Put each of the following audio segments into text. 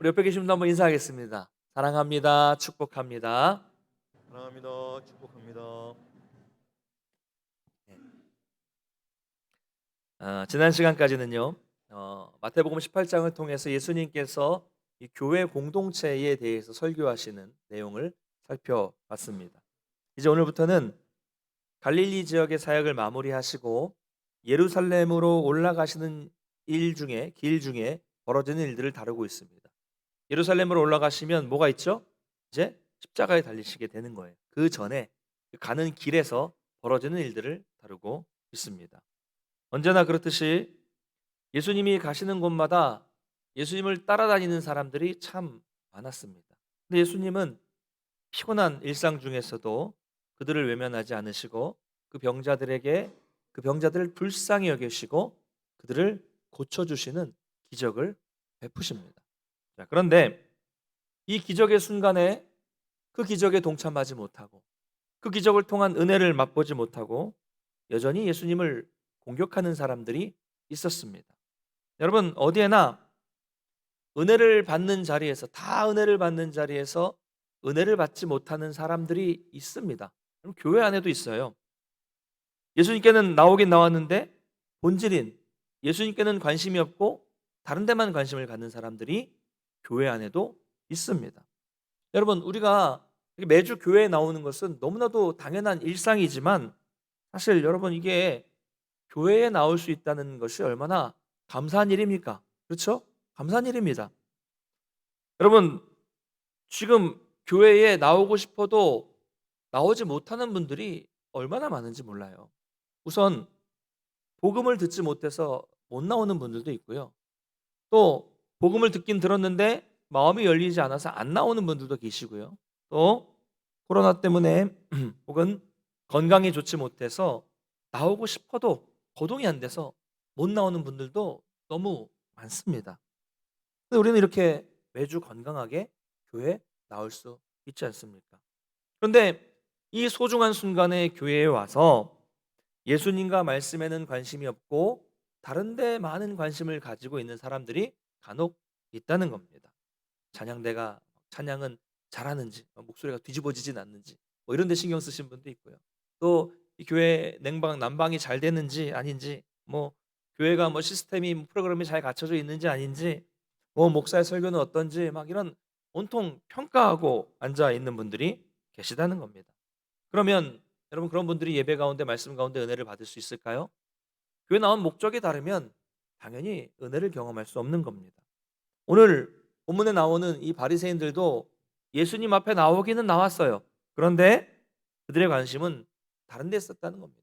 우리 옆에 계신 분도 한번 인사하겠습니다. 사랑합니다. 축복합니다. 사랑합니다. 축복합니다. 네. 지난 시간까지는요. 마태복음 18장을 통해서 예수님께서 이 교회 공동체에 대해서 설교하시는 내용을 살펴봤습니다. 이제 오늘부터는 갈릴리 지역의 사역을 마무리하시고 예루살렘으로 올라가시는 길 중에 벌어지는 일들을 다루고 있습니다. 예루살렘으로 올라가시면 뭐가 있죠? 이제 십자가에 달리시게 되는 거예요. 그 전에 가는 길에서 벌어지는 일들을 다루고 있습니다. 언제나 그렇듯이 예수님이 가시는 곳마다 예수님을 따라다니는 사람들이 참 많았습니다. 근데 예수님은 피곤한 일상 중에서도 그들을 외면하지 않으시고 그 병자들을 불쌍히 여기시고 그들을 고쳐주시는 기적을 베푸십니다. 자, 그런데 이 기적의 순간에 그 기적에 동참하지 못하고 그 기적을 통한 은혜를 맛보지 못하고 여전히 예수님을 공격하는 사람들이 있었습니다. 여러분, 어디에나 은혜를 받는 자리에서 은혜를 받지 못하는 사람들이 있습니다. 그럼 교회 안에도 있어요. 예수님께는 나오긴 나왔는데 본질인 예수님께는 관심이 없고 다른 데만 관심을 갖는 사람들이 교회 안에도 있습니다. 여러분, 우리가 매주 교회에 나오는 것은 너무나도 당연한 일상이지만 사실 여러분, 이게 교회에 나올 수 있다는 것이 얼마나 감사한 일입니까? 그렇죠? 감사한 일입니다. 여러분, 지금 교회에 나오고 싶어도 나오지 못하는 분들이 얼마나 많은지 몰라요. 우선 복음을 듣지 못해서 못 나오는 분들도 있고요. 또 복음을 듣긴 들었는데 마음이 열리지 않아서 안 나오는 분들도 계시고요. 또 코로나 때문에 혹은 건강이 좋지 못해서 나오고 싶어도 거동이 안 돼서 못 나오는 분들도 너무 많습니다. 근데 우리는 이렇게 매주 건강하게 교회에 나올 수 있지 않습니까? 그런데 이 소중한 순간에 교회에 와서 예수님과 말씀에는 관심이 없고 다른 데 많은 관심을 가지고 있는 사람들이 간혹 있다는 겁니다. 찬양은 잘하는지, 목소리가 뒤집어지진 않는지, 뭐 이런 데 신경 쓰신 분도 있고요. 또 이 교회 냉방 난방이 잘 되는지 아닌지, 뭐 교회가 뭐 시스템이 프로그램이 잘 갖춰져 있는지 아닌지, 뭐 목사의 설교는 어떤지 막 이런 온통 평가하고 앉아 있는 분들이 계시다는 겁니다. 그러면 여러분, 그런 분들이 예배 가운데 말씀 가운데 은혜를 받을 수 있을까요? 교회 나온 목적이 다르면 당연히 은혜를 경험할 수 없는 겁니다. 오늘 본문에 나오는 이 바리새인들도 예수님 앞에 나오기는 나왔어요. 그런데 그들의 관심은 다른 데 있었다는 겁니다.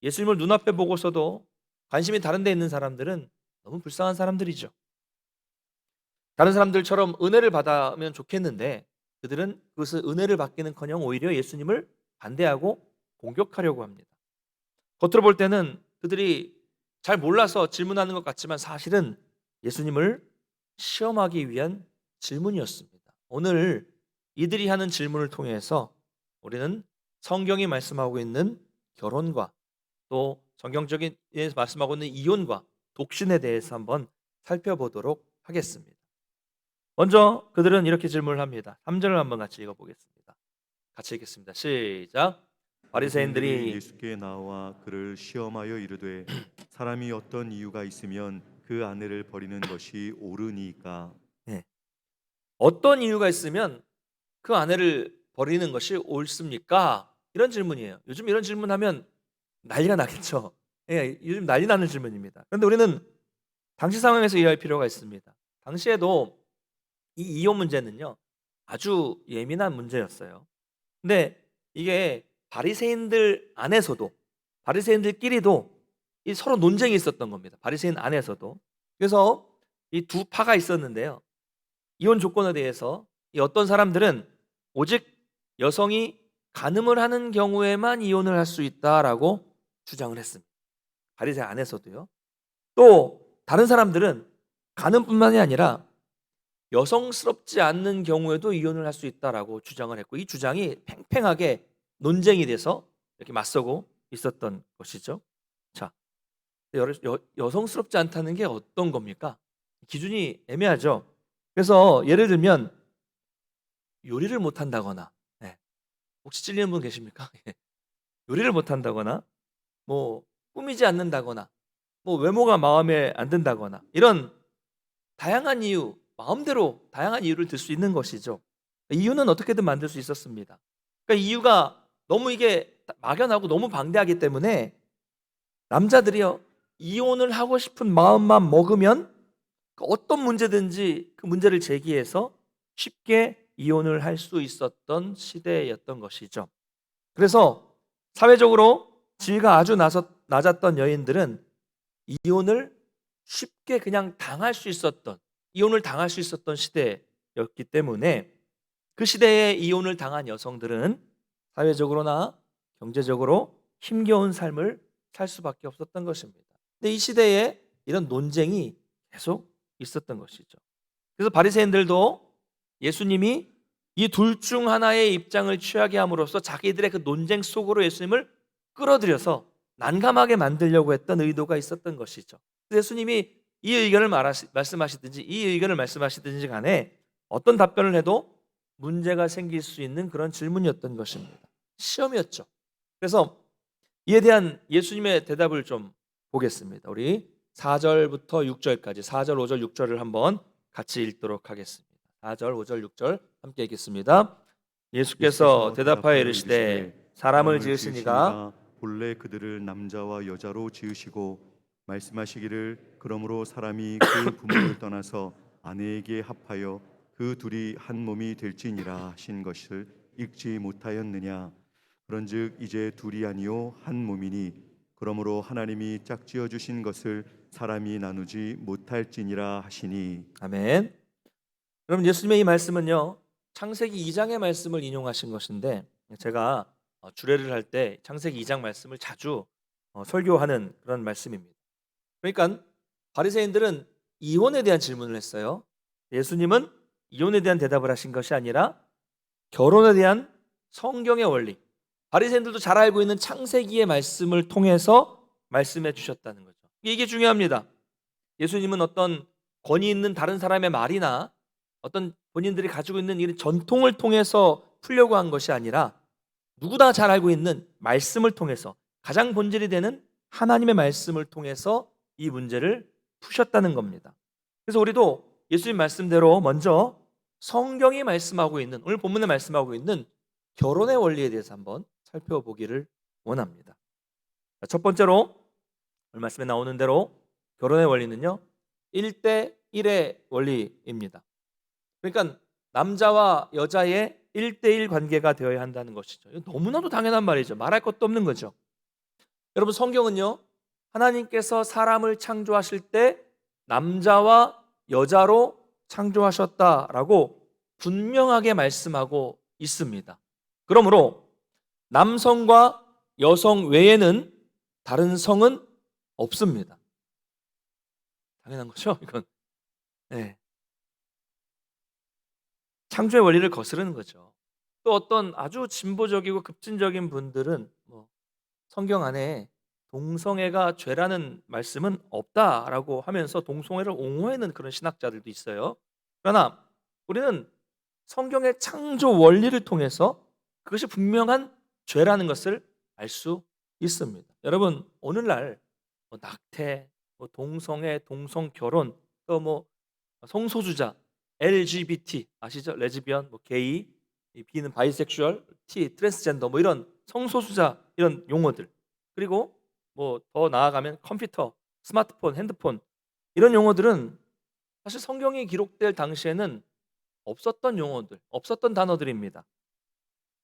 예수님을 눈앞에 보고서도 관심이 다른 데 있는 사람들은 너무 불쌍한 사람들이죠. 다른 사람들처럼 은혜를 받으면 좋겠는데 그들은 그것을 은혜를 받기는커녕 오히려 예수님을 반대하고 공격하려고 합니다. 겉으로 볼 때는 그들이 잘 몰라서 질문하는 것 같지만 사실은 예수님을 시험하기 위한 질문이었습니다. 오늘 이들이 하는 질문을 통해서 우리는 성경이 말씀하고 있는 결혼과 또 성경적인 말씀하고 있는 이혼과 독신에 대해서 한번 살펴보도록 하겠습니다. 먼저 그들은 이렇게 질문을 합니다. 3절을 한번 같이 읽어보겠습니다. 같이 읽겠습니다. 시작. 바리새인들이 바리새인들이 예수께 나와 그를 시험하여 이르되 사람이 어떤 이유가 있으면 그 아내를 버리는 것이 옳으니까. 네. 어떤 이유가 있으면 그 아내를 버리는 것이 옳습니까? 이런 질문이에요. 요즘 이런 질문하면 난리가 나겠죠. 예, 요즘 난리 나는 질문입니다. 그런데 우리는 당시 상황에서 이해할 필요가 있습니다. 당시에도 이 이혼 문제는요, 아주 예민한 문제였어요. 근데 이게 바리새인들끼리도 이 서로 논쟁이 있었던 겁니다. 바리새인 안에서도. 그래서 이 두 파가 있었는데요. 이혼 조건에 대해서 이 어떤 사람들은 오직 여성이 간음을 하는 경우에만 이혼을 할 수 있다라고 주장을 했습니다. 바리새인 안에서도요. 또 다른 사람들은 간음뿐만이 아니라 여성스럽지 않는 경우에도 이혼을 할 수 있다라고 주장을 했고 이 주장이 팽팽하게 논쟁이 돼서 이렇게 맞서고 있었던 것이죠. 자, 여성스럽지 않다는 게 어떤 겁니까? 기준이 애매하죠. 그래서 예를 들면 요리를 못한다거나, 혹시 찔리는 분 계십니까? 요리를 못한다거나, 뭐 꾸미지 않는다거나, 뭐 외모가 마음에 안 든다거나, 이런 다양한 이유, 마음대로 다양한 이유를 들 수 있는 것이죠. 이유는 어떻게든 만들 수 있었습니다. 그러니까 이유가 너무 이게 막연하고 너무 방대하기 때문에 남자들이요, 이혼을 하고 싶은 마음만 먹으면 어떤 문제든지 그 문제를 제기해서 쉽게 이혼을 할 수 있었던 시대였던 것이죠. 그래서 사회적으로 지위가 아주 낮았던 여인들은 이혼을 쉽게 그냥 당할 수 있었던, 이혼을 당할 수 있었던 시대였기 때문에 그 시대에 이혼을 당한 여성들은 사회적으로나 경제적으로 힘겨운 삶을 살 수밖에 없었던 것입니다. 근데 이 시대에 이런 논쟁이 계속 있었던 것이죠. 그래서 바리새인들도 예수님이 이 둘 중 하나의 입장을 취하게 함으로써 자기들의 그 논쟁 속으로 예수님을 끌어들여서 난감하게 만들려고 했던 의도가 있었던 것이죠. 예수님이 이 의견을 말씀하시든지 이 의견을 말씀하시든지 간에 어떤 답변을 해도 문제가 생길 수 있는 그런 질문이었던 것입니다. 시험이었죠. 그래서 이에 대한 예수님의 대답을 좀 보겠습니다. 우리 4절부터 6절까지 4절, 5절, 6절을 한번 같이 읽도록 하겠습니다. 4절, 5절, 6절 함께 읽겠습니다. 예수께서 대답하여 이르시되 사람을 지으시니가 본래 그들을 남자와 여자로 지으시고 말씀하시기를 그러므로 사람이 그 부모를 떠나서 아내에게 합하여 그 둘이 한 몸이 될지니라 하신 것을 읽지 못하였느냐. 그런즉 이제 둘이 아니요 한 몸이니 그러므로 하나님이 짝지어 주신 것을 사람이 나누지 못할지니라 하시니. 아멘. 여러분, 예수님의 이 말씀은요, 창세기 2장의 말씀을 인용하신 것인데, 제가 주례를 할 때 창세기 2장 말씀을 자주 설교하는 그런 말씀입니다. 그러니까 바리새인들은 이혼에 대한 질문을 했어요. 예수님은 이혼에 대한 대답을 하신 것이 아니라 결혼에 대한 성경의 원리, 바리새인들도 잘 알고 있는 창세기의 말씀을 통해서 말씀해 주셨다는 거죠. 이게 중요합니다. 예수님은 어떤 권위 있는 다른 사람의 말이나 어떤 본인들이 가지고 있는 이런 전통을 통해서 풀려고 한 것이 아니라 누구나 잘 알고 있는 말씀을 통해서, 가장 본질이 되는 하나님의 말씀을 통해서 이 문제를 푸셨다는 겁니다. 그래서 우리도 예수님 말씀대로 먼저 성경이 말씀하고 있는, 오늘 본문에 말씀하고 있는 결혼의 원리에 대해서 한번 살펴보기를 원합니다. 첫 번째로 오늘 말씀에 나오는 대로 결혼의 원리는요, 1대1의 원리입니다. 그러니까 남자와 여자의 1대1 관계가 되어야 한다는 것이죠. 이건 너무나도 당연한 말이죠. 말할 것도 없는 거죠. 여러분, 성경은요, 하나님께서 사람을 창조하실 때 남자와 여자로 창조하셨다라고 분명하게 말씀하고 있습니다. 그러므로 남성과 여성 외에는 다른 성은 없습니다. 당연한 거죠, 이건. 창조의 원리를 거스르는 거죠. 또 어떤 아주 진보적이고 급진적인 분들은 성경 안에 동성애가 죄라는 말씀은 없다라고 하면서 동성애를 옹호하는 그런 신학자들도 있어요. 그러나 우리는 성경의 창조 원리를 통해서 그것이 분명한 죄라는 것을 알 수 있습니다. 여러분, 오늘날 낙태, 동성애, 동성결혼, 또 성소수자, LGBT 아시죠? 레즈비언, 게이, B는 바이섹슈얼, T 트랜스젠더, 이런 성소수자, 이런 용어들, 그리고 더 나아가면 컴퓨터, 스마트폰, 핸드폰, 이런 용어들은 사실 성경이 기록될 당시에는 없었던 용어들, 없었던 단어들입니다.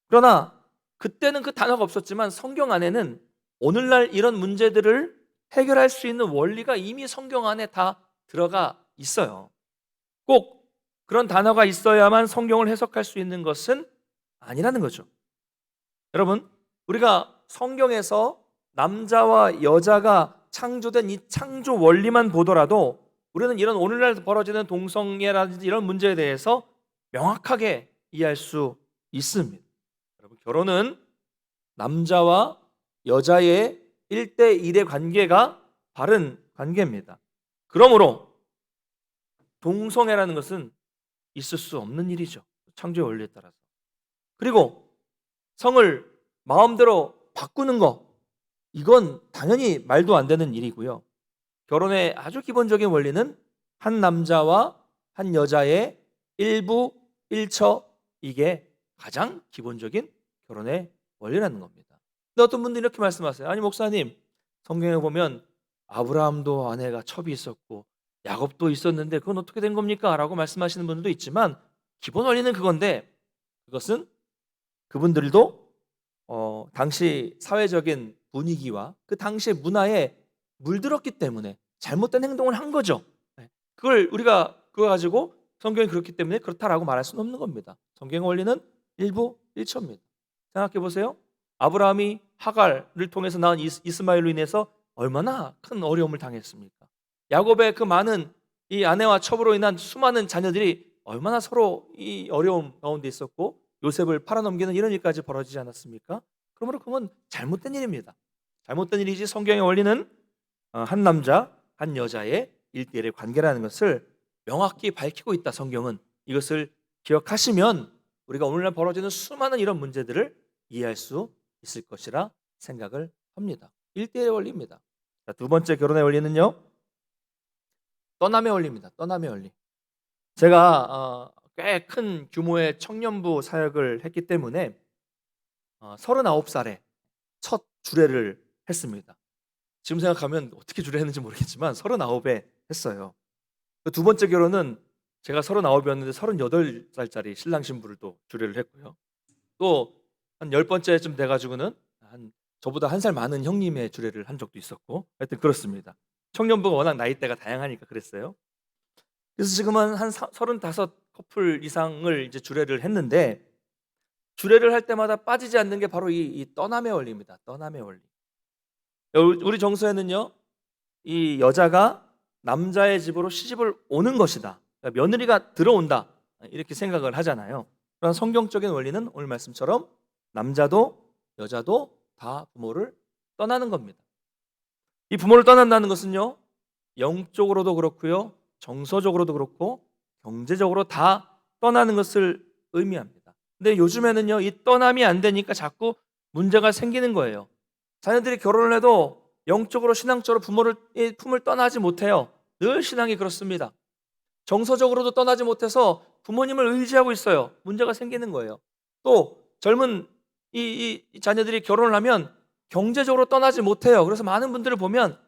그러나 그때는 그 단어가 없었지만 성경 안에는 오늘날 이런 문제들을 해결할 수 있는 원리가 이미 성경 안에 다 들어가 있어요. 꼭 그런 단어가 있어야만 성경을 해석할 수 있는 것은 아니라는 거죠. 여러분, 우리가 성경에서 남자와 여자가 창조된 이 창조 원리만 보더라도 우리는 이런 오늘날 벌어지는 동성애라든지 이런 문제에 대해서 명확하게 이해할 수 있습니다. 여러분, 결혼은 남자와 여자의 1대1의 관계가 바른 관계입니다. 그러므로 동성애라는 것은 있을 수 없는 일이죠. 창조의 원리에 따라서. 그리고 성을 마음대로 바꾸는 거, 이건 당연히 말도 안 되는 일이고요. 결혼의 아주 기본적인 원리는 한 남자와 한 여자의 일부 일처, 이게 가장 기본적인 결혼의 원리라는 겁니다. 근데 어떤 분들이 이렇게 말씀하세요. 아니 목사님, 성경에 보면 아브라함도 아내가 첩이 있었고 야곱도 있었는데 그건 어떻게 된 겁니까? 라고 말씀하시는 분들도 있지만 기본 원리는 그건데, 그것은 그분들도 당시 사회적인 분위기와 그 당시의 문화에 물들었기 때문에 잘못된 행동을 한 거죠. 네. 그걸 우리가 그거 가지고 성경이 그렇기 때문에 그렇다라고 말할 수는 없는 겁니다. 성경의 원리는 일부 일처입니다. 생각해 보세요. 아브라함이 하갈을 통해서 낳은 이스마엘로 인해서 얼마나 큰 어려움을 당했습니까? 야곱의 그 많은 이 아내와 첩으로 인한 수많은 자녀들이 얼마나 서로 이 어려움 가운데 있었고 요셉을 팔아넘기는 이런 일까지 벌어지지 않았습니까? 그러므로 그건 잘못된 일입니다. 잘못된 일이지 성경의 원리는 한 남자 한 여자의 일대일의 관계라는 것을 명확히 밝히고 있다. 성경은 이것을 기억하시면 우리가 오늘날 벌어지는 수많은 이런 문제들을 이해할 수 있을 것이라 생각을 합니다. 일대일의 원리입니다. 자, 두 번째 결혼의 원리는요, 떠남의 원리입니다. 떠남의 원리. 제가 꽤 큰 규모의 청년부 사역을 했기 때문에 39살에 첫 주례를 했습니다. 지금 생각하면 어떻게 주례했는지 모르겠지만 39에 했어요. 그 두 번째 결혼은 제가 39이었는데 38살짜리 신랑 신부를 또 주례를 했고요. 또 한 10번째쯤 돼가지고는 저보다 한 살 많은 형님의 주례를 한 적도 있었고, 하여튼 그렇습니다. 청년부가 워낙 나이대가 다양하니까 그랬어요. 그래서 지금은 한 35 커플 이상을 이제 주례를 했는데, 주례를 할 때마다 빠지지 않는 게 바로 이 떠남의 원리입니다. 떠남의 원리. 우리 정서에는요, 이 여자가 남자의 집으로 시집을 오는 것이다, 그러니까 며느리가 들어온다, 이렇게 생각을 하잖아요. 그런 성경적인 원리는 오늘 말씀처럼 남자도 여자도 다 부모를 떠나는 겁니다. 이 부모를 떠난다는 것은요, 영적으로도 그렇고요, 정서적으로도 그렇고 경제적으로 다 떠나는 것을 의미합니다. 근데 요즘에는요, 이 떠남이 안 되니까 자꾸 문제가 생기는 거예요. 자녀들이 결혼을 해도 영적으로 신앙적으로 부모를 품을 떠나지 못해요. 늘 신앙이 그렇습니다. 정서적으로도 떠나지 못해서 부모님을 의지하고 있어요. 문제가 생기는 거예요. 또 젊은 이 자녀들이 결혼을 하면 경제적으로 떠나지 못해요. 그래서 많은 분들을 보면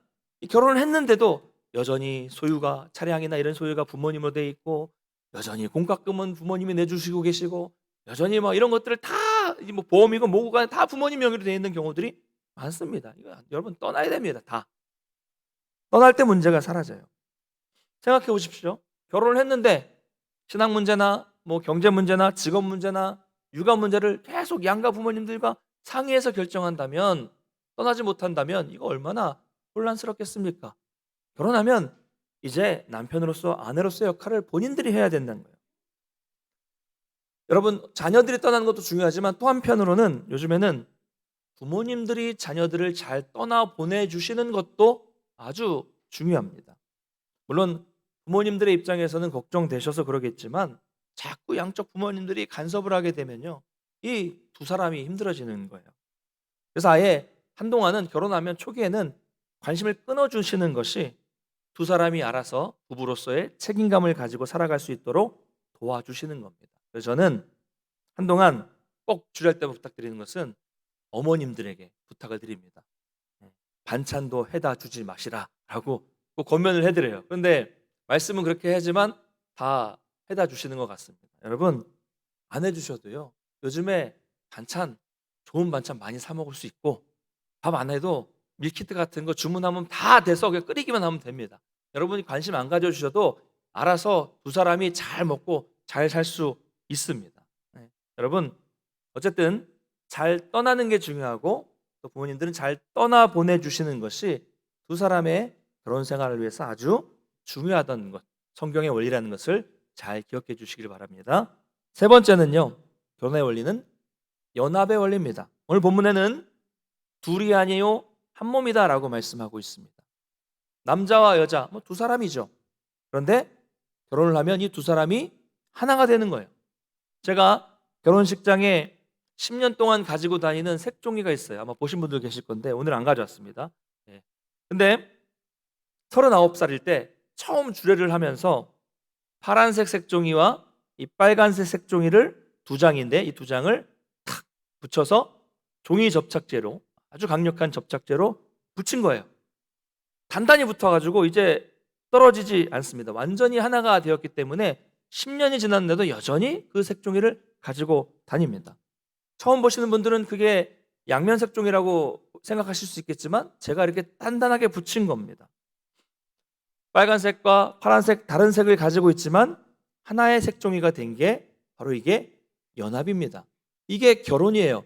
결혼을 했는데도 여전히 소유가, 차량이나 이런 소유가 부모님으로 돼 있고, 여전히 공과금은 부모님이 내주시고 계시고, 여전히 뭐 이런 것들을 다 뭐 보험이고 뭐고 간에 다 부모님 명의로 돼 있는 경우들이 많습니다. 이거 여러분 떠나야 됩니다. 다 떠날 때 문제가 사라져요. 생각해 보십시오. 결혼을 했는데 신앙 문제나 뭐 경제 문제나 직업 문제나 육아 문제를 계속 양가 부모님들과 상의해서 결정한다면, 떠나지 못한다면 이거 얼마나 혼란스럽겠습니까? 결혼하면 이제 남편으로서 아내로서의 역할을 본인들이 해야 된다는 거예요. 여러분, 자녀들이 떠나는 것도 중요하지만 또 한편으로는 요즘에는 부모님들이 자녀들을 잘 떠나 보내주시는 것도 아주 중요합니다. 물론 부모님들의 입장에서는 걱정되셔서 그러겠지만 자꾸 양쪽 부모님들이 간섭을 하게 되면요, 이 두 사람이 힘들어지는 거예요. 그래서 아예 한동안은 결혼하면 초기에는 관심을 끊어주시는 것이 두 사람이 알아서 부부로서의 책임감을 가지고 살아갈 수 있도록 도와주시는 겁니다. 그래서 저는 한동안 꼭 주례할 때 부탁드리는 것은 어머님들에게 부탁을 드립니다. 반찬도 해다 주지 마시라라고 꼭 권면을 해드려요. 그런데 말씀은 그렇게 하지만 다 해다 주시는 것 같습니다. 여러분, 안 해주셔도요, 요즘에 반찬, 좋은 반찬 많이 사 먹을 수 있고, 밥 안 해도 밀키트 같은 거 주문하면 다 돼서 그냥 끓이기만 하면 됩니다. 여러분이 관심 안 가져주셔도 알아서 두 사람이 잘 먹고 잘 살 수 있습니다. 네. 여러분, 어쨌든 잘 떠나는 게 중요하고 또 부모님들은 잘 떠나 보내주시는 것이 두 사람의 결혼 생활을 위해서 아주 중요하다는 것, 성경의 원리라는 것을 잘 기억해 주시길 바랍니다. 세 번째는요, 결혼의 원리는 연합의 원리입니다. 오늘 본문에는 둘이 아니요 한 몸이다 라고 말씀하고 있습니다. 남자와 여자, 두 사람이죠. 그런데 결혼을 하면 이 두 사람이 하나가 되는 거예요. 제가 결혼식장에 10년 동안 가지고 다니는 색종이가 있어요. 아마 보신 분들 계실 건데 오늘 안 가져왔습니다. 예. 근데 39살일 때 처음 주례를 하면서 파란색 색종이와 이 빨간색 색종이를 두 장인데 이 두 장을 탁 붙여서 종이 접착제로, 아주 강력한 접착제로 붙인 거예요. 단단히 붙어가지고 이제 떨어지지 않습니다. 완전히 하나가 되었기 때문에 10년이 지났는데도 여전히 그 색종이를 가지고 다닙니다. 처음 보시는 분들은 그게 양면 색종이라고 생각하실 수 있겠지만 제가 이렇게 단단하게 붙인 겁니다. 빨간색과 파란색 다른 색을 가지고 있지만 하나의 색종이가 된 게 바로 이게 연합입니다. 이게 결혼이에요.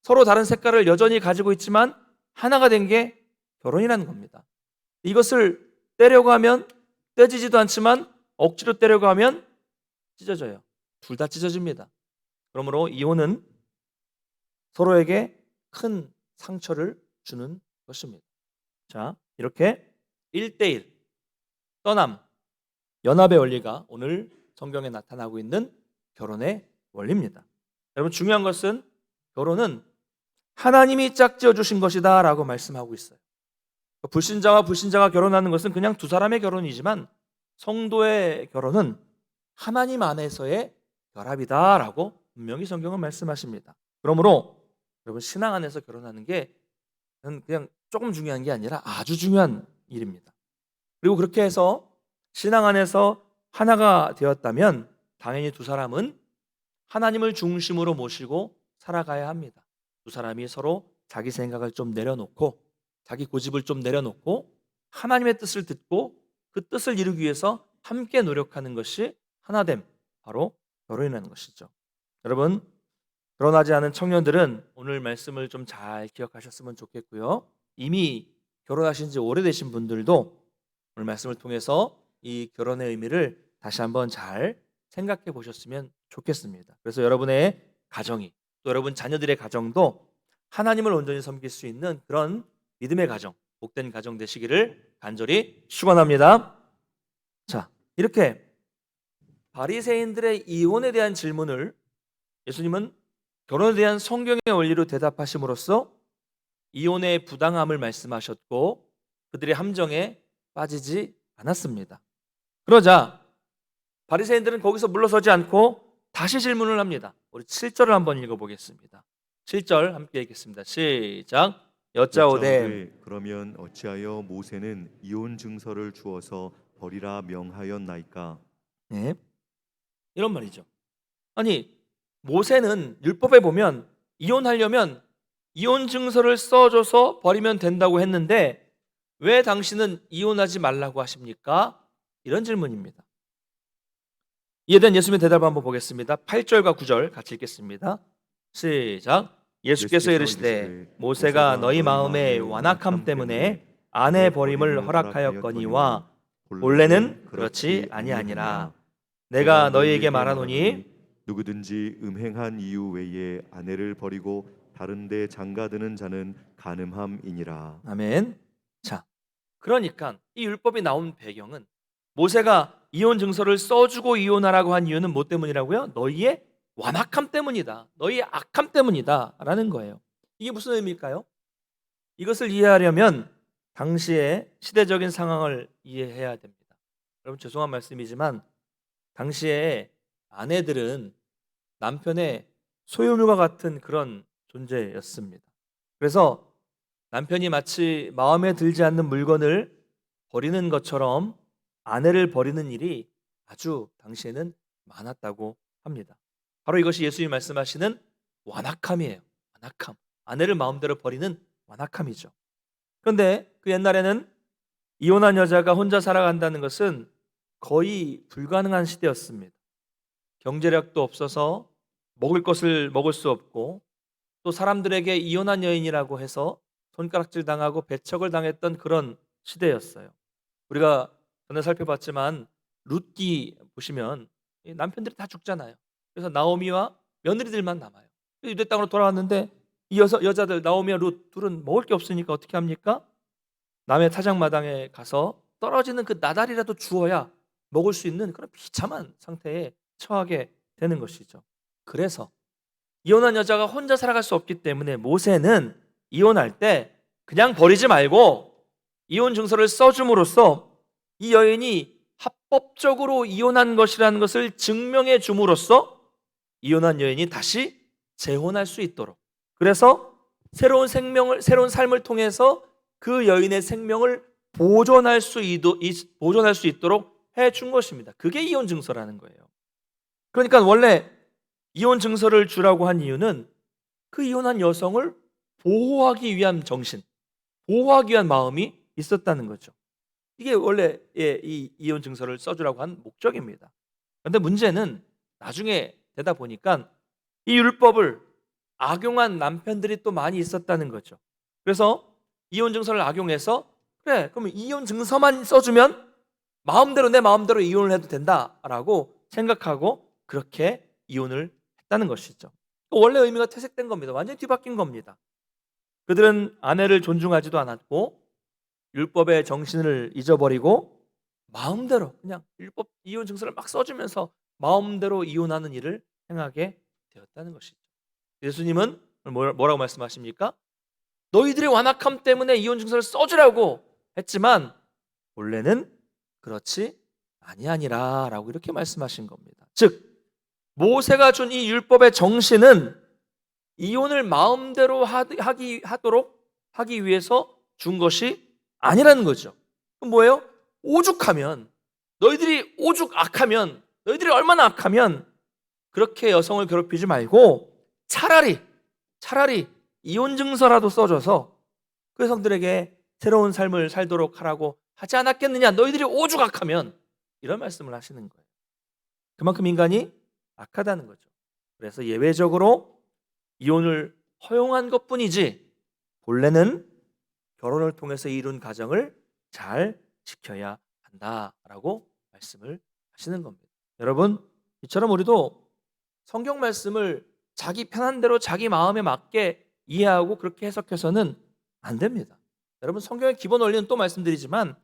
서로 다른 색깔을 여전히 가지고 있지만 하나가 된 게 결혼이라는 겁니다. 이것을 떼려고 하면 떼지지도 않지만 억지로 떼려고 하면 찢어져요. 둘 다 찢어집니다. 그러므로 이혼은 서로에게 큰 상처를 주는 것입니다. 자, 이렇게 1대1 떠남, 연합의 원리가 오늘 성경에 나타나고 있는 결혼의 원리입니다. 여러분, 중요한 것은 결혼은 하나님이 짝지어 주신 것이다 라고 말씀하고 있어요. 불신자와 불신자가 결혼하는 것은 그냥 두 사람의 결혼이지만 성도의 결혼은 하나님 안에서의 결합이다 라고 분명히 성경은 말씀하십니다. 그러므로 여러분, 신앙 안에서 결혼하는 게 그냥 조금 중요한 게 아니라 아주 중요한 일입니다. 그리고 그렇게 해서 신앙 안에서 하나가 되었다면 당연히 두 사람은 하나님을 중심으로 모시고 살아가야 합니다. 두 사람이 서로 자기 생각을 좀 내려놓고 자기 고집을 좀 내려놓고 하나님의 뜻을 듣고 그 뜻을 이루기 위해서 함께 노력하는 것이 하나됨, 바로 결혼이라는 것이죠. 여러분, 결혼하지 않은 청년들은 오늘 말씀을 좀 잘 기억하셨으면 좋겠고요. 이미 결혼하신 지 오래되신 분들도 오늘 말씀을 통해서 이 결혼의 의미를 다시 한번 잘 생각해 보셨으면 좋겠습니다. 그래서 여러분의 가정이, 또 여러분 자녀들의 가정도 하나님을 온전히 섬길 수 있는 그런 믿음의 가정, 복된 가정 되시기를 간절히 축원합니다. 자, 이렇게 바리새인들의 이혼에 대한 질문을 예수님은 결혼에 대한 성경의 원리로 대답하심으로써 이혼의 부당함을 말씀하셨고 그들의 함정에 빠지지 않았습니다. 그러자 바리새인들은 거기서 물러서지 않고 다시 질문을 합니다. 우리 7절을 한번 읽어보겠습니다. 7절 함께 읽겠습니다. 시작. 여짜오되 그러면 어찌하여 모세는 이혼 증서를 주어서 버리라 명하였나이까? 네, 이런 말이죠. 아니, 모세는 율법에 보면 이혼하려면 이혼 증서를 써줘서 버리면 된다고 했는데 왜 당신은 이혼하지 말라고 하십니까? 이런 질문입니다. 이에 대한 예수님의 대답을 한번 보겠습니다. 8절과 9절 같이 읽겠습니다. 시작. 예수께서 이르시되 모세가 너희 마음의 완악함 때문에 아내 버림을 허락하였거니와 본래는 그렇지 아니하니라. 내가 너희에게 말하노니 누구든지 음행한 이유 외에 아내를 버리고 다른 데 장가드는 자는 간음함이니라. 아멘. 자, 그러니까 이 율법이 나온 배경은 모세가 이혼 증서를 써주고 이혼하라고 한 이유는 뭐 때문이라고요? 너희의 완악함 때문이다. 너희의 악함 때문이다 라는 거예요. 이게 무슨 의미일까요? 이것을 이해하려면 당시의 시대적인 상황을 이해해야 됩니다. 여러분, 죄송한 말씀이지만 당시에 아내들은 남편의 소유물과 같은 그런 존재였습니다. 그래서 남편이 마치 마음에 들지 않는 물건을 버리는 것처럼 아내를 버리는 일이 아주 당시에는 많았다고 합니다. 바로 이것이 예수님이 말씀하시는 완악함이에요. 완악함. 아내를 마음대로 버리는 완악함이죠. 그런데 그 옛날에는 이혼한 여자가 혼자 살아간다는 것은 거의 불가능한 시대였습니다. 경제력도 없어서 먹을 것을 먹을 수 없고 또 사람들에게 이혼한 여인이라고 해서 손가락질 당하고 배척을 당했던 그런 시대였어요. 우리가 전에 살펴봤지만 룻기 보시면 남편들이 다 죽잖아요. 그래서 나오미와 며느리들만 남아요. 유대 땅으로 돌아왔는데 이 여자들 나오미와 룻 둘은 먹을 게 없으니까 어떻게 합니까? 남의 타작마당에 가서 떨어지는 그 나달이라도 주어야 먹을 수 있는 그런 비참한 상태에 처하게 되는 것이죠. 그래서 이혼한 여자가 혼자 살아갈 수 없기 때문에 모세는 이혼할 때 그냥 버리지 말고 이혼 증서를 써줌으로써 이 여인이 합법적으로 이혼한 것이라는 것을 증명해 줌으로써 이혼한 여인이 다시 재혼할 수 있도록, 그래서 새로운 삶을 통해서 그 여인의 생명을 보존할 수 있도록 해 준 것입니다. 그게 이혼 증서라는 거예요. 그러니까 원래 이혼 증서를 주라고 한 이유는 그 이혼한 여성을 보호하기 위한 정신, 보호하기 위한 마음이 있었다는 거죠. 이게 원래 이 이혼 증서를 써주라고 한 목적입니다. 그런데 문제는 나중에 되다 보니까 이 율법을 악용한 남편들이 또 많이 있었다는 거죠. 그래서 이혼 증서를 악용해서 그래, 그러면 이혼 증서만 써주면 내 마음대로 이혼을 해도 된다라고 생각하고 그렇게 이혼을 했다는 것이죠. 원래 의미가 퇴색된 겁니다. 완전히 뒤바뀐 겁니다. 그들은 아내를 존중하지도 않았고 율법의 정신을 잊어버리고 마음대로 그냥 율법 이혼 증서를 막 써주면서 마음대로 이혼하는 일을 행하게 되었다는 것이죠. 예수님은 뭐라고 말씀하십니까? 너희들의 완악함 때문에 이혼 증서를 써주라고 했지만 본래는 그렇지 아니하니라 라고 이렇게 말씀하신 겁니다. 즉 모세가 준 이 율법의 정신은 이혼을 마음대로 하기 위해서 준 것이 아니라는 거죠. 그럼 뭐예요? 너희들이 너희들이 얼마나 악하면 그렇게 여성을 괴롭히지 말고 차라리 이혼 증서라도 써줘서 그 여성들에게 새로운 삶을 살도록 하라고 하지 않았겠느냐. 너희들이 오죽 악하면, 이런 말씀을 하시는 거예요. 그만큼 인간이 악하다는 거죠. 그래서 예외적으로 이혼을 허용한 것뿐이지 본래는 결혼을 통해서 이룬 가정을 잘 지켜야 한다라고 말씀을 하시는 겁니다. 여러분, 이처럼 우리도 성경 말씀을 자기 편한 대로 자기 마음에 맞게 이해하고 그렇게 해석해서는 안 됩니다. 여러분, 성경의 기본 원리는 또 말씀드리지만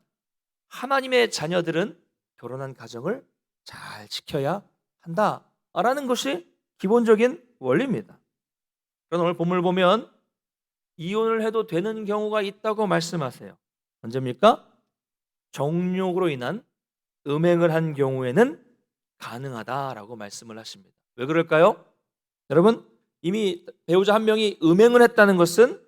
하나님의 자녀들은 결혼한 가정을 잘 지켜야 한다라는 것이 기본적인 원리입니다. 그럼 오늘 본문을 보면 이혼을 해도 되는 경우가 있다고 말씀하세요. 언제입니까? 정욕으로 인한 음행을 한 경우에는 가능하다라고 말씀을 하십니다. 왜 그럴까요? 여러분, 이미 배우자 한 명이 음행을 했다는 것은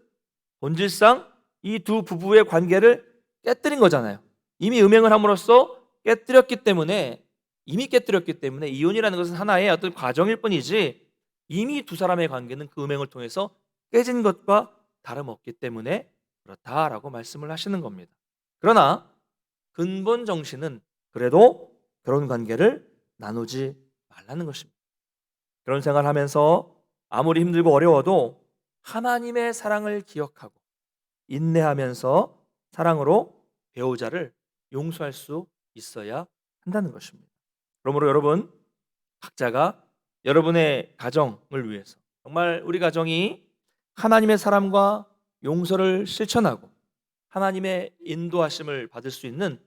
본질상 이 두 부부의 관계를 깨뜨린 거잖아요. 이미 음행을 함으로써 깨뜨렸기 때문에 이혼이라는 것은 하나의 어떤 과정일 뿐이지 이미 두 사람의 관계는 그 음행을 통해서 깨진 것과 다름없기 때문에 그렇다라고 말씀을 하시는 겁니다. 그러나 근본 정신은 그래도 결혼 관계를 나누지 말라는 것입니다. 결혼 생활하면서 아무리 힘들고 어려워도 하나님의 사랑을 기억하고 인내하면서 사랑으로 배우자를 용서할 수 있어야 한다는 것입니다. 그러므로 여러분, 각자가 여러분의 가정을 위해서 정말 우리 가정이 하나님의 사랑과 용서를 실천하고 하나님의 인도하심을 받을 수 있는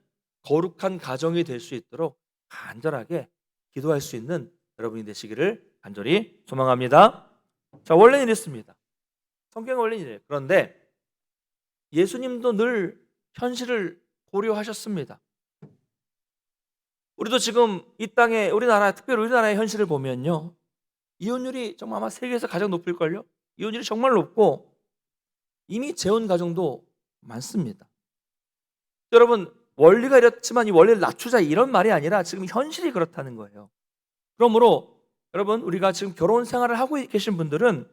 거룩한 가정이 될 수 있도록 간절하게 기도할 수 있는 여러분이 되시기를 간절히 소망합니다. 자, 원래는 이랬습니다. 성경의 원래는 이래요. 그런데 예수님도 늘 현실을 고려하셨습니다. 우리도 지금 이 땅에 특별히 우리나라의 현실을 보면요, 이혼율이 정말 아마 세계에서 가장 높을걸요. 이혼율이 정말 높고 이미 재혼 가정도 많습니다. 여러분, 원리가 이렇지만 이 원리를 낮추자 이런 말이 아니라 지금 현실이 그렇다는 거예요. 그러므로 여러분, 우리가 지금 결혼 생활을 하고 계신 분들은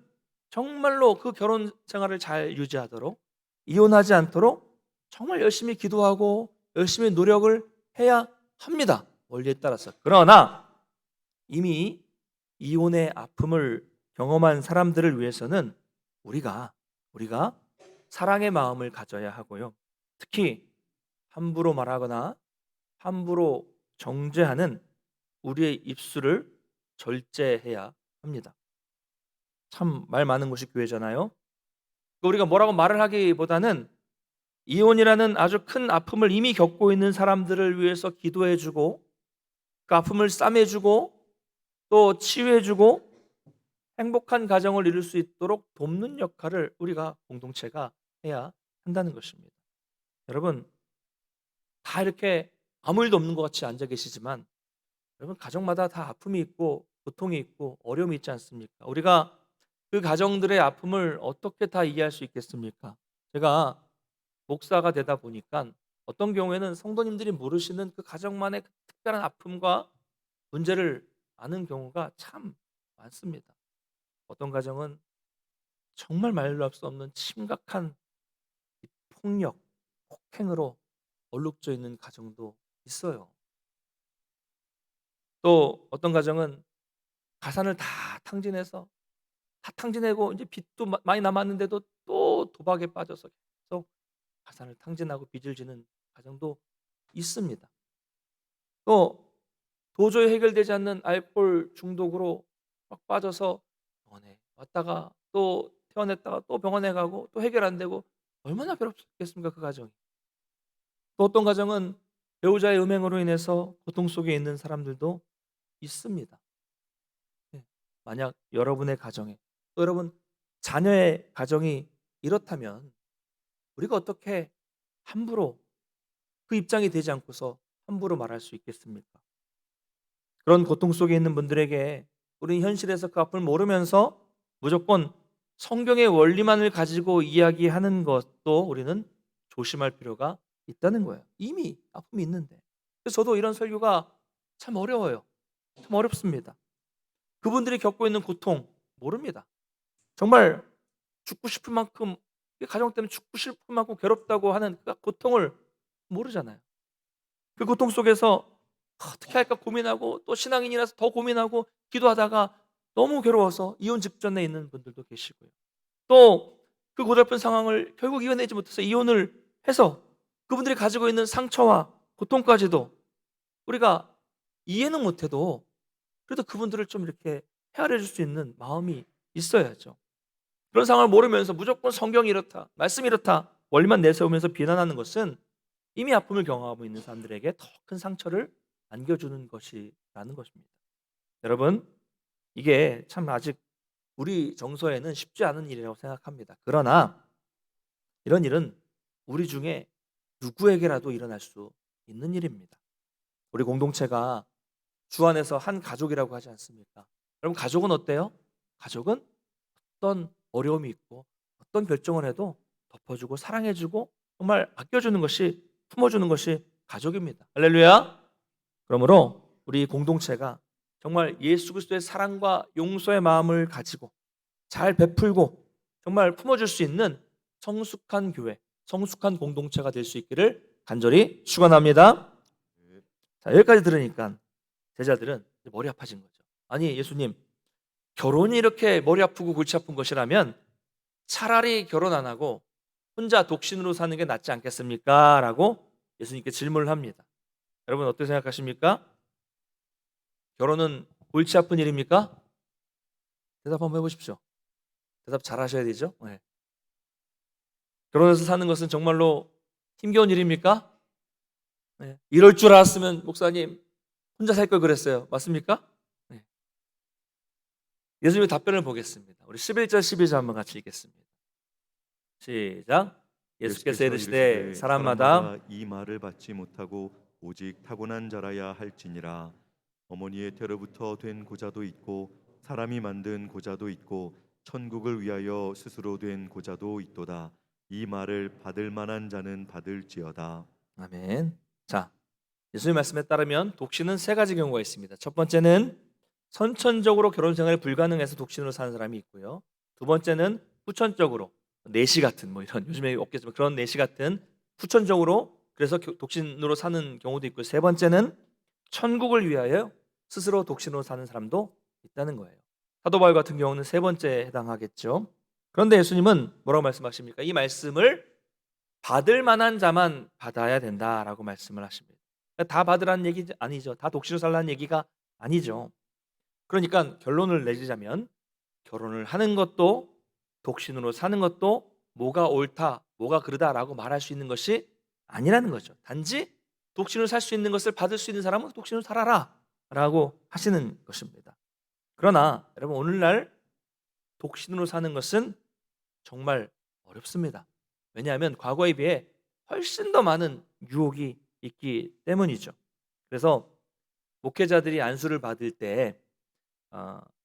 정말로 그 결혼 생활을 잘 유지하도록, 이혼하지 않도록 정말 열심히 기도하고 열심히 노력을 해야 합니다. 원리에 따라서. 그러나 이미 이혼의 아픔을 경험한 사람들을 위해서는 우리가 사랑의 마음을 가져야 하고요. 특히 함부로 말하거나 함부로 정죄하는 우리의 입술을 절제해야 합니다. 참 말 많은 곳이 교회잖아요. 우리가 뭐라고 말을 하기보다는 이혼이라는 아주 큰 아픔을 이미 겪고 있는 사람들을 위해서 기도해주고 그 아픔을 싸매주고 또 치유해주고 행복한 가정을 이룰 수 있도록 돕는 역할을 우리가 공동체가 해야 한다는 것입니다. 여러분, 다 이렇게 아무 일도 없는 것 같이 앉아 계시지만 여러분, 가정마다 다 아픔이 있고 고통이 있고 어려움이 있지 않습니까? 우리가 그 가정들의 아픔을 어떻게 다 이해할 수 있겠습니까? 제가 목사가 되다 보니까 어떤 경우에는 성도님들이 모르시는 그 가정만의 그 특별한 아픔과 문제를 아는 경우가 참 많습니다. 어떤 가정은 정말 말로 할 수 없는 심각한 이 폭력, 폭행으로 얼룩져 있는 가정도 있어요. 또 어떤 가정은 가산을 다 탕진해서 다 탕진하고 이제 빚도 많이 남았는데도 또 도박에 빠져서 계속 가산을 탕진하고 빚을 지는 가정도 있습니다. 또 도저히 해결되지 않는 알코올 중독으로 막 빠져서 병원에 왔다가 또 퇴원했다가 또 병원에 가고 또 해결 안 되고 얼마나 괴롭겠습니까, 그 가정이. 또 어떤 가정은 배우자의 음행으로 인해서 고통 속에 있는 사람들도 있습니다. 예. 만약 여러분의 가정에 또 여러분 자녀의 가정이 이렇다면 우리가 어떻게 함부로 그 입장이 되지 않고서 함부로 말할 수 있겠습니까? 그런 고통 속에 있는 분들에게 우리는 현실에서 그 앞을 모르면서 무조건 성경의 원리만을 가지고 이야기하는 것도 우리는 조심할 필요가 있다는 거예요. 이미 아픔이 있는데. 그래서 저도 이런 설교가 참 어려워요. 참 어렵습니다. 그분들이 겪고 있는 고통 모릅니다. 정말 죽고 싶을 만큼 가정 때문에 죽고 싶을 만큼 괴롭다고 하는 그 고통을 모르잖아요. 그 고통 속에서 어떻게 할까 고민하고 또 신앙인이라서 더 고민하고 기도하다가 너무 괴로워서 이혼 직전에 있는 분들도 계시고요. 또 그 고달픈 상황을 결국 이겨내지 못해서 이혼을 해서 그분들이 가지고 있는 상처와 고통까지도 우리가 이해는 못해도 그래도 그분들을 좀 이렇게 헤아려 줄 수 있는 마음이 있어야죠. 그런 상황을 모르면서 무조건 성경이 이렇다, 말씀이 이렇다, 원리만 내세우면서 비난하는 것은 이미 아픔을 경험하고 있는 사람들에게 더 큰 상처를 안겨주는 것이라는 것입니다. 여러분, 이게 참 아직 우리 정서에는 쉽지 않은 일이라고 생각합니다. 그러나 이런 일은 우리 중에 누구에게라도 일어날 수 있는 일입니다. 우리 공동체가 주 안에서 한 가족이라고 하지 않습니까? 여러분, 가족은 어때요? 가족은 어떤 어려움이 있고 어떤 결정을 해도 덮어주고 사랑해주고 정말 아껴주는 것이 품어주는 것이 가족입니다. 할렐루야. 그러므로 우리 공동체가 정말 예수 그리스도의 사랑과 용서의 마음을 가지고 잘 베풀고 정말 품어줄 수 있는 성숙한 교회, 성숙한 공동체가 될 수 있기를 간절히 축원합니다. 자, 여기까지 들으니까 제자들은 이제 머리 아파진 거죠. 아니 예수님, 결혼이 이렇게 머리 아프고 골치 아픈 것이라면 차라리 결혼 안 하고 혼자 독신으로 사는 게 낫지 않겠습니까? 라고 예수님께 질문을 합니다. 여러분 어떻게 생각하십니까? 결혼은 골치 아픈 일입니까? 대답 한번 해보십시오. 대답 잘 하셔야 되죠. 네. 결혼해서 사는 것은 정말로 힘겨운 일입니까? 네. 이럴 줄 알았으면 목사님 혼자 살 걸 그랬어요. 맞습니까? 네. 예수님의 답변을 보겠습니다. 우리 11절 12절 한번 같이 읽겠습니다. 시작. 예수께서 이르시되 사람마다 이 말을 받지 못하고 오직 타고난 자라야 할지니라. 어머니의 태로부터 된 고자도 있고 사람이 만든 고자도 있고 천국을 위하여 스스로 된 고자도 있도다. 이 말을 받을 만한 자는 받을지어다. 아멘. 자, 예수님 말씀에 따르면 독신은 세 가지 경우가 있습니다. 첫 번째는 선천적으로 결혼 생활이 불가능해서 독신으로 사는 사람이 있고요. 두 번째는 후천적으로 내시 같은 뭐 이런 요즘에 없겠지만 그런 내시 같은 후천적으로 그래서 독신으로 사는 경우도 있고 세 번째는 천국을 위하여 스스로 독신으로 사는 사람도 있다는 거예요. 사도 바울 같은 경우는 세 번째에 해당하겠죠. 그런데 예수님은 뭐라고 말씀하십니까? 이 말씀을 받을 만한 자만 받아야 된다라고 말씀을 하십니다. 다 받으라는 얘기 아니죠. 다 독신으로 살라는 얘기가 아니죠. 그러니까 결론을 내리자면 결혼을 하는 것도 독신으로 사는 것도 뭐가 옳다, 뭐가 그르다라고 말할 수 있는 것이 아니라는 거죠. 단지 독신으로 살 수 있는 것을 받을 수 있는 사람은 독신으로 살아라 라고 하시는 것입니다. 그러나 여러분 오늘날 독신으로 사는 것은 정말 어렵습니다. 왜냐하면 과거에 비해 훨씬 더 많은 유혹이 있기 때문이죠. 그래서 목회자들이 안수를 받을 때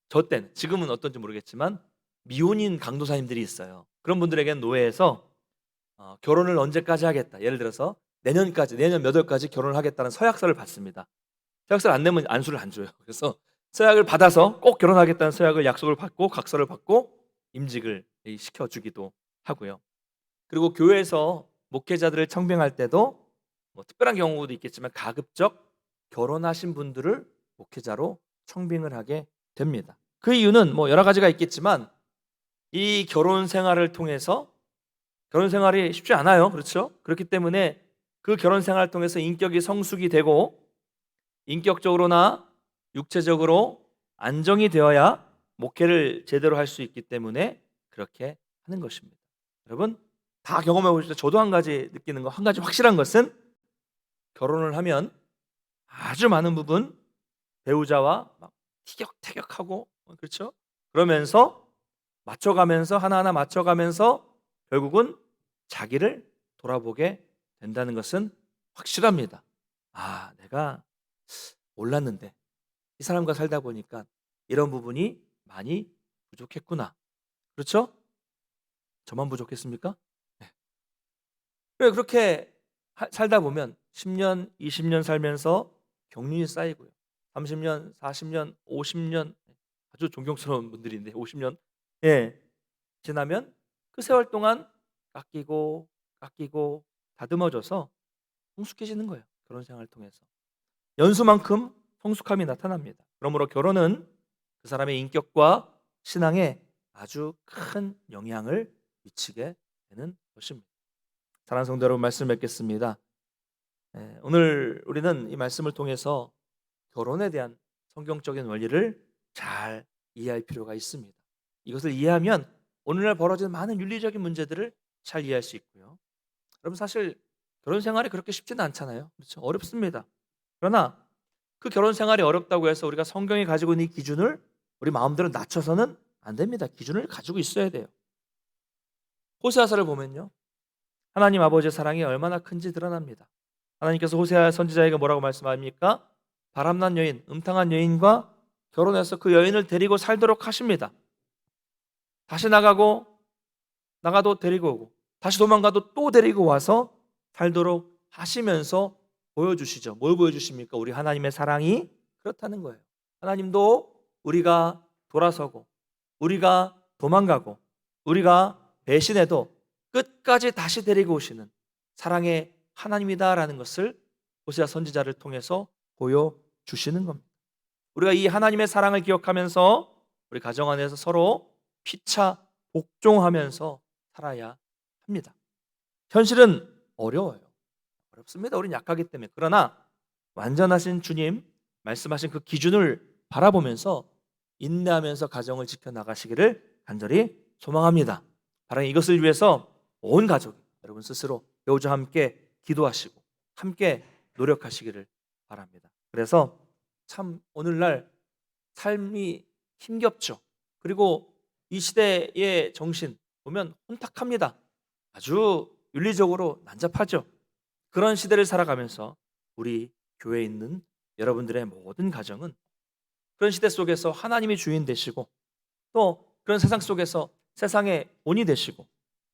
저 때는 지금은 어떤지 모르겠지만 미혼인 강도사님들이 있어요. 그런 분들에게는 노예에서 결혼을 언제까지 하겠다. 예를 들어서 내년 몇 월까지 결혼을 하겠다는 서약서를 받습니다. 서약서를 안 내면 안수를 안 줘요. 그래서 서약을 받아서 꼭 결혼하겠다는 서약을 약속을 받고 각서를 받고 임직을 시켜주기도 하고요. 그리고 교회에서 목회자들을 청빙할 때도 뭐 특별한 경우도 있겠지만 가급적 결혼하신 분들을 목회자로 청빙을 하게 됩니다. 그 이유는 뭐 여러 가지가 있겠지만 이 결혼 생활을 통해서 결혼 생활이 쉽지 않아요. 그렇죠? 그렇기 때문에 그 결혼 생활을 통해서 인격이 성숙이 되고 인격적으로나 육체적으로 안정이 되어야 목회를 제대로 할 수 있기 때문에 그렇게 하는 것입니다. 여러분 다 경험해 보시죠. 저도 한 가지 느끼는 거, 한 가지 확실한 것은 결혼을 하면 아주 많은 부분 배우자와 막 티격태격하고 그렇죠? 그러면서 맞춰가면서 하나하나 맞춰가면서 결국은 자기를 돌아보게 된다는 것은 확실합니다. 아, 내가 몰랐는데 이 사람과 살다 보니까 이런 부분이 많이 부족했구나. 그렇죠? 저만 부족했습니까? 네. 그래, 그렇게 살다 보면 10년, 20년 살면서 경륜이 쌓이고요. 30년, 40년, 50년 아주 존경스러운 분들인데 50년 예, 지나면 그 세월 동안 깎이고 다듬어져서 성숙해지는 거예요. 결혼 생활을 통해서. 연수만큼 성숙함이 나타납니다. 그러므로 결혼은 그 사람의 인격과 신앙에 아주 큰 영향을 미치게 되는 것입니다. 사랑하는 성도 여러분, 말씀 맺겠습니다. 오늘 우리는 이 말씀을 통해서 결혼에 대한 성경적인 원리를 잘 이해할 필요가 있습니다. 이것을 이해하면 오늘날 벌어지는 많은 윤리적인 문제들을 잘 이해할 수 있고요. 여러분 사실 결혼 생활이 그렇게 쉽지는 않잖아요. 그렇죠? 어렵습니다. 그러나 그 결혼 생활이 어렵다고 해서 우리가 성경이 가지고 있는 이 기준을 우리 마음대로 낮춰서는 안 됩니다. 기준을 가지고 있어야 돼요. 호세아서를 보면요. 하나님 아버지의 사랑이 얼마나 큰지 드러납니다. 하나님께서 호세아 선지자에게 뭐라고 말씀합니까? 바람난 여인, 음탕한 여인과 결혼해서 그 여인을 데리고 살도록 하십니다. 다시 나가도 데리고 오고 다시 도망가도 또 데리고 와서 살도록 하시면서 보여주시죠. 뭘 보여주십니까? 우리 하나님의 사랑이 그렇다는 거예요. 하나님도 우리가 돌아서고 우리가 도망가고 우리가 배신해도 끝까지 다시 데리고 오시는 사랑의 하나님이다라는 것을 호세아 선지자를 통해서 보여주시는 겁니다. 우리가 이 하나님의 사랑을 기억하면서 우리 가정 안에서 서로 피차 복종하면서 살아야 합니다. 현실은 어려워요. 어렵습니다. 우린 약하기 때문에. 그러나 완전하신 주님 말씀하신 그 기준을 바라보면서 인내하면서 가정을 지켜나가시기를 간절히 소망합니다. 바로 이것을 위해서 온 가족이 여러분 스스로 배우자와 함께 기도하시고 함께 노력하시기를 바랍니다. 그래서 참 오늘날 삶이 힘겹죠. 그리고 이 시대의 정신 보면 혼탁합니다. 아주 윤리적으로 난잡하죠. 그런 시대를 살아가면서 우리 교회에 있는 여러분들의 모든 가정은 그런 시대 속에서 하나님이 주인 되시고 또 그런 세상 속에서 세상의 본이 되시고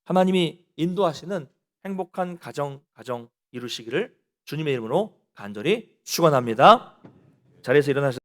하나님이 인도하시는 행복한 가정 이루시기를 주님의 이름으로 간절히 축원합니다. 자리에서 일어나셔서